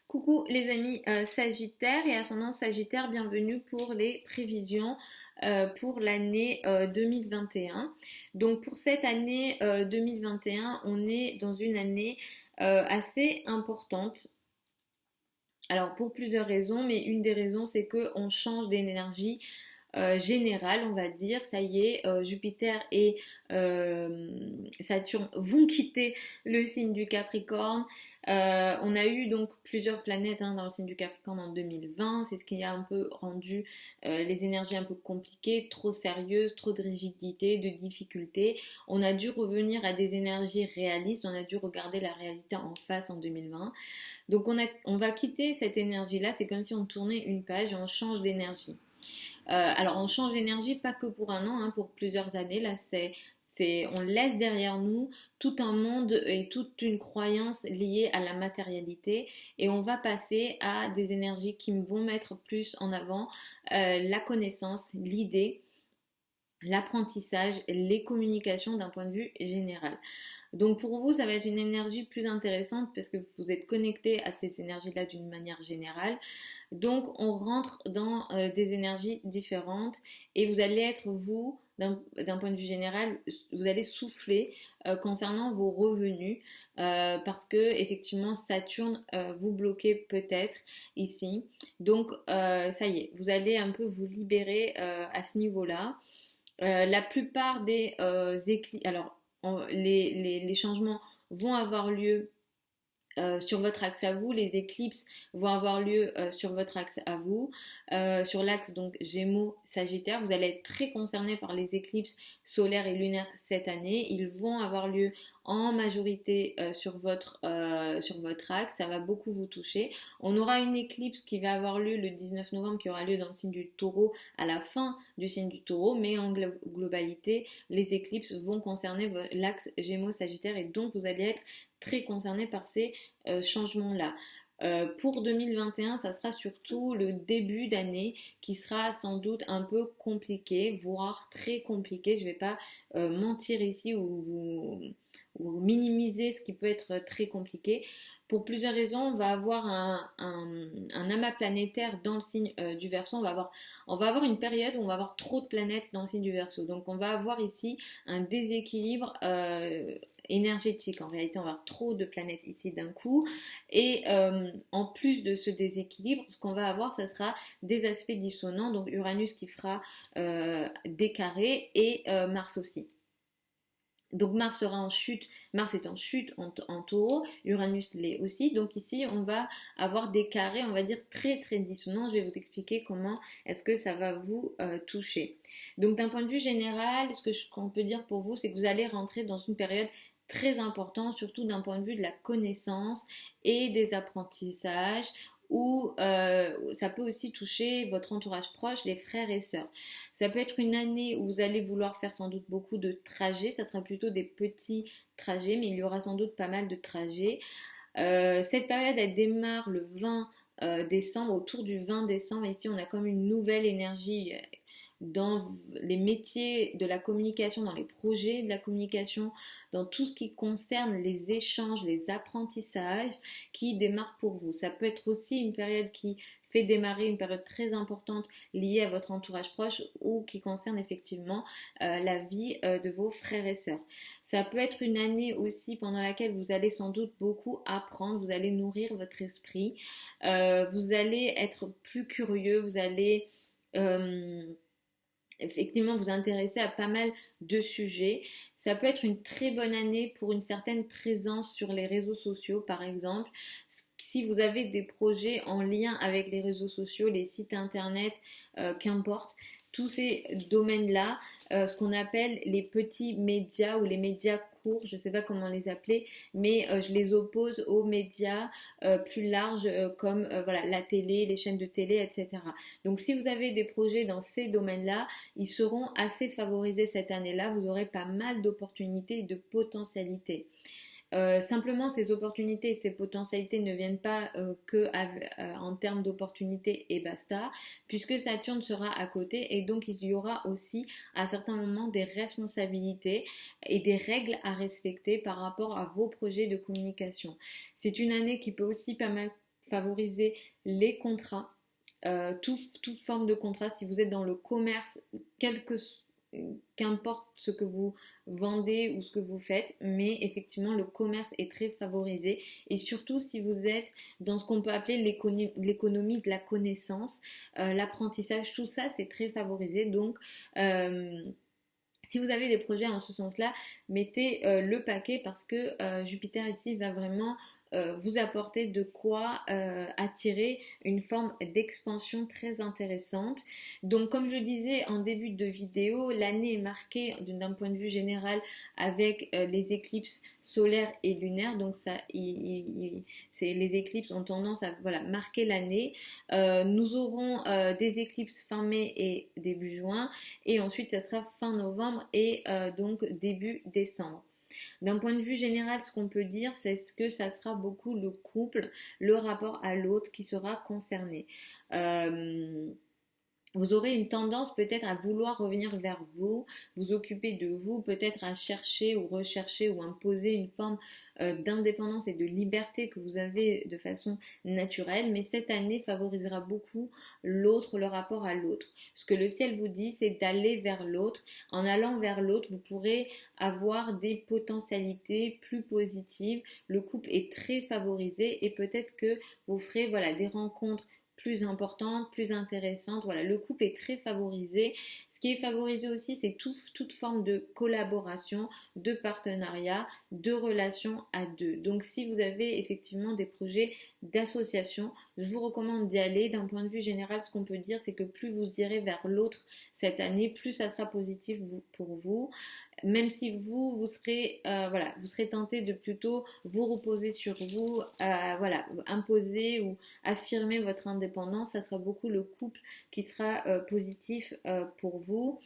Coucou les amis Sagittaire et ascendant Sagittaire, bienvenue pour les prévisions pour l'année 2021. Donc pour cette année 2021, on est dans une année assez importante. Alors pour plusieurs raisons, mais une des raisons c'est qu'on change d'énergie générale, on va dire. Ça y est, Jupiter et Saturne vont quitter le signe du Capricorne. On a eu donc plusieurs planètes dans le signe du Capricorne en 2020. C'est ce qui a un peu rendu les énergies un peu compliquées, trop sérieuses, trop de rigidité, de difficultés. On a dû revenir à des énergies réalistes. On a dû regarder la réalité en face en 2020. Donc on va quitter cette énergie-là. C'est comme si on tournait une page et on change d'énergie. Alors on change d'énergie pas que pour un an, pour plusieurs années. Là, on laisse derrière nous tout un monde et toute une croyance liée à la matérialité et on va passer à des énergies qui vont mettre plus en avant la connaissance, l'idée, l'apprentissage, les communications d'un point de vue général. Donc pour vous, ça va être une énergie plus intéressante parce que vous êtes connecté à ces énergies-là d'une manière générale. Donc on rentre dans des énergies différentes et vous allez être vous, d'un point de vue général, vous allez souffler concernant vos revenus parce que effectivement Saturne vous bloquez peut-être ici. Donc ça y est, vous allez un peu vous libérer à ce niveau-là. La plupart des éclipses, alors les changements vont avoir lieu sur votre axe à vous, les éclipses vont avoir lieu sur votre axe à vous, sur l'axe donc Gémeaux, Sagittaire, vous allez être très concerné par les éclipses solaires et lunaires cette année, ils vont avoir lieu en majorité sur votre axe, ça va beaucoup vous toucher. On aura une éclipse qui va avoir lieu le 19 novembre qui aura lieu dans le signe du Taureau à la fin du signe du Taureau, mais en globalité, les éclipses vont concerner l'axe Gémeaux, Sagittaire et donc vous allez être très concerné par ces changements-là. Pour 2021, ça sera surtout le début d'année qui sera sans doute un peu compliqué, voire très compliqué. Je ne vais pas mentir ici ou minimiser ce qui peut être très compliqué. Pour plusieurs raisons, on va avoir un amas planétaire dans le signe du Verseau. On va avoir une période où on va avoir trop de planètes dans le signe du Verseau. Donc on va avoir ici un déséquilibre énergétique. En réalité, on va avoir trop de planètes ici d'un coup. Et en plus de ce déséquilibre, ce qu'on va avoir, ça sera des aspects dissonants. Donc Uranus qui fera des carrés et Mars aussi. Donc Mars sera en chute, Mars est en chute en taureau, Uranus l'est aussi. Donc ici, on va avoir des carrés, on va dire très très dissonants. Je vais vous expliquer comment est-ce que ça va vous toucher. Donc d'un point de vue général, qu'on peut dire pour vous, c'est que vous allez rentrer dans une période très importante, surtout d'un point de vue de la connaissance et des apprentissages, ou ça peut aussi toucher votre entourage proche, les frères et sœurs. Ça peut être une année où vous allez vouloir faire sans doute beaucoup de trajets, ça sera plutôt des petits trajets, mais il y aura sans doute pas mal de trajets. Cette période, elle démarre le 20 décembre, autour du 20 décembre. Ici, on a comme une nouvelle énergie dans les métiers de la communication, dans les projets de la communication, dans tout ce qui concerne les échanges, les apprentissages qui démarrent pour vous. Ça peut être aussi une période qui fait démarrer une période très importante liée à votre entourage proche ou qui concerne effectivement la vie de vos frères et sœurs. Ça peut être une année aussi pendant laquelle vous allez sans doute beaucoup apprendre, vous allez nourrir votre esprit, vous allez être plus curieux, vous allez effectivement vous intéresser à pas mal de sujets. Ça peut être une très bonne année pour une certaine présence sur les réseaux sociaux, par exemple. Si vous avez des projets en lien avec les réseaux sociaux, les sites internet, qu'importe, tous ces domaines-là, ce qu'on appelle les petits médias ou les médias courts, je ne sais pas comment les appeler, mais je les oppose aux médias plus larges comme voilà, la télé, les chaînes de télé, etc. Donc si vous avez des projets dans ces domaines-là, ils seront assez favorisés cette année-là, vous aurez pas mal d'opportunités et de potentialités. Simplement, ces opportunités et ces potentialités ne viennent pas en termes d'opportunités et basta, puisque Saturne sera à côté et donc il y aura aussi à certains moments des responsabilités et des règles à respecter par rapport à vos projets de communication. C'est une année qui peut aussi pas mal favoriser les contrats, toute forme de contrat. Si vous êtes dans le commerce, qu'importe ce que vous vendez ou ce que vous faites, mais effectivement le commerce est très favorisé, et surtout si vous êtes dans ce qu'on peut appeler l'économie de la connaissance, l'apprentissage, tout ça c'est très favorisé. Donc si vous avez des projets en ce sens-là, mettez le paquet, parce que Jupiter ici va vraiment vous apporter de quoi attirer une forme d'expansion très intéressante. Donc comme je disais en début de vidéo, l'année est marquée d'un point de vue général avec les éclipses solaires et lunaires. Donc ça, les éclipses ont tendance à marquer l'année. Nous aurons des éclipses fin mai et début juin, et ensuite ça sera fin novembre et donc début décembre. D'un point de vue général, ce qu'on peut dire, c'est que ça sera beaucoup le couple, le rapport à l'autre qui sera concerné. Vous aurez une tendance peut-être à vouloir revenir vers vous, vous occuper de vous, peut-être à chercher ou rechercher ou imposer une forme d'indépendance et de liberté que vous avez de façon naturelle, mais cette année favorisera beaucoup l'autre, le rapport à l'autre. Ce que le ciel vous dit, c'est d'aller vers l'autre. En allant vers l'autre, vous pourrez avoir des potentialités plus positives. Le couple est très favorisé et peut-être que vous ferez des rencontres plus importante, plus intéressante. Voilà, le couple est très favorisé. Ce qui est favorisé aussi, c'est toute forme de collaboration, de partenariat, de relation à deux. Donc si vous avez effectivement des projets d'association, je vous recommande d'y aller. D'un point de vue général, ce qu'on peut dire, c'est que plus vous irez vers l'autre cette année, plus ça sera positif pour vous. Même si vous serez vous serez tenté de plutôt vous reposer sur vous, imposer ou affirmer votre indépendance, ça sera beaucoup le couple qui sera positif pour vous.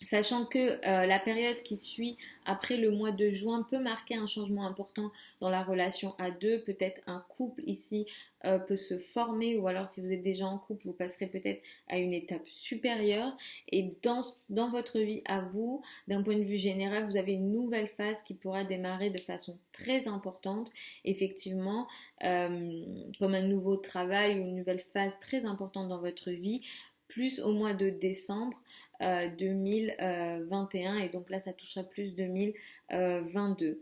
Sachant que la période qui suit après le mois de juin peut marquer un changement important dans la relation à deux. Peut-être un couple ici peut se former, ou alors si vous êtes déjà en couple, vous passerez peut-être à une étape supérieure. Et dans votre vie à vous, d'un point de vue général, vous avez une nouvelle phase qui pourra démarrer de façon très importante, effectivement, comme un nouveau travail ou une nouvelle phase très importante dans votre vie, plus au mois de décembre 2021, et donc là ça touchera plus 2022.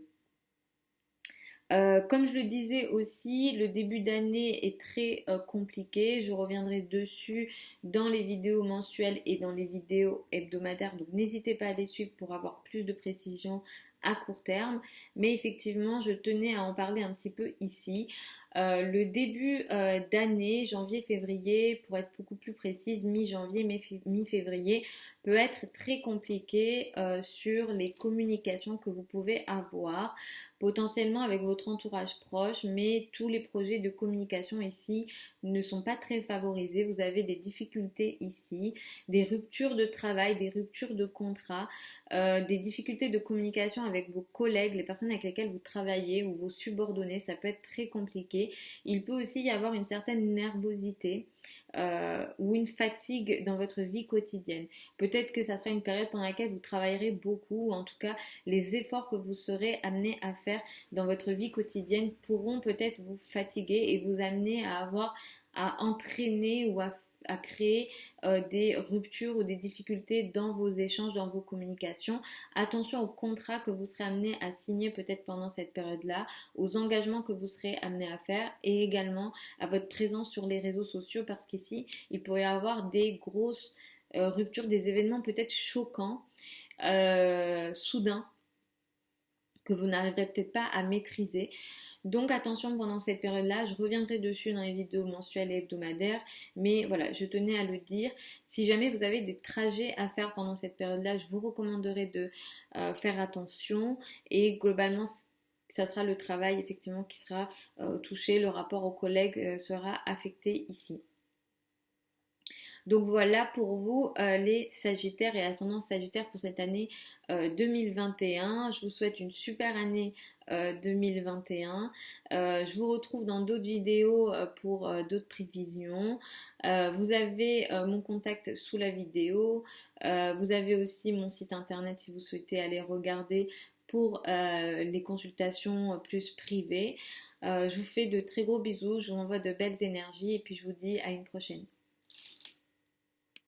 Comme je le disais aussi, le début d'année est très compliqué. Je reviendrai dessus dans les vidéos mensuelles et dans les vidéos hebdomadaires. Donc n'hésitez pas à les suivre pour avoir plus de précision à court terme. Mais effectivement, je tenais à en parler un petit peu ici. Le début d'année, janvier-février, pour être beaucoup plus précise, mi-janvier, mi-février, peut être très compliqué sur les communications que vous pouvez avoir, potentiellement avec votre entourage proche, mais tous les projets de communication ici ne sont pas très favorisés. Vous avez des difficultés ici, des ruptures de travail, des ruptures de contrat, des difficultés de communication avec vos collègues, les personnes avec lesquelles vous travaillez ou vos subordonnés, ça peut être très compliqué. Il peut aussi y avoir une certaine nervosité ou une fatigue dans votre vie quotidienne. Peut-être que ça sera une période pendant laquelle vous travaillerez beaucoup, ou en tout cas les efforts que vous serez amené à faire dans votre vie quotidienne pourront peut-être vous fatiguer et vous amener à entraîner ou à créer des ruptures ou des difficultés dans vos échanges, dans vos communications. Attention aux contrats que vous serez amené à signer peut-être pendant cette période-là, aux engagements que vous serez amené à faire, et également à votre présence sur les réseaux sociaux, parce qu'ici, il pourrait y avoir des grosses ruptures, des événements peut-être choquants, soudains, que vous n'arriverez peut-être pas à maîtriser. Donc attention pendant cette période-là, je reviendrai dessus dans les vidéos mensuelles et hebdomadaires, mais voilà, je tenais à le dire. Si jamais vous avez des trajets à faire pendant cette période-là, je vous recommanderais de faire attention, et globalement, ça sera le travail effectivement qui sera touché, le rapport aux collègues sera affecté ici. Donc voilà pour vous les Sagittaires et ascendant Sagittaire pour cette année 2021. Je vous souhaite une super année 2021. Je vous retrouve dans d'autres vidéos pour d'autres prévisions. Vous avez mon contact sous la vidéo. Vous avez aussi mon site internet si vous souhaitez aller regarder pour les consultations plus privées. Je vous fais de très gros bisous, je vous envoie de belles énergies et puis je vous dis à une prochaine.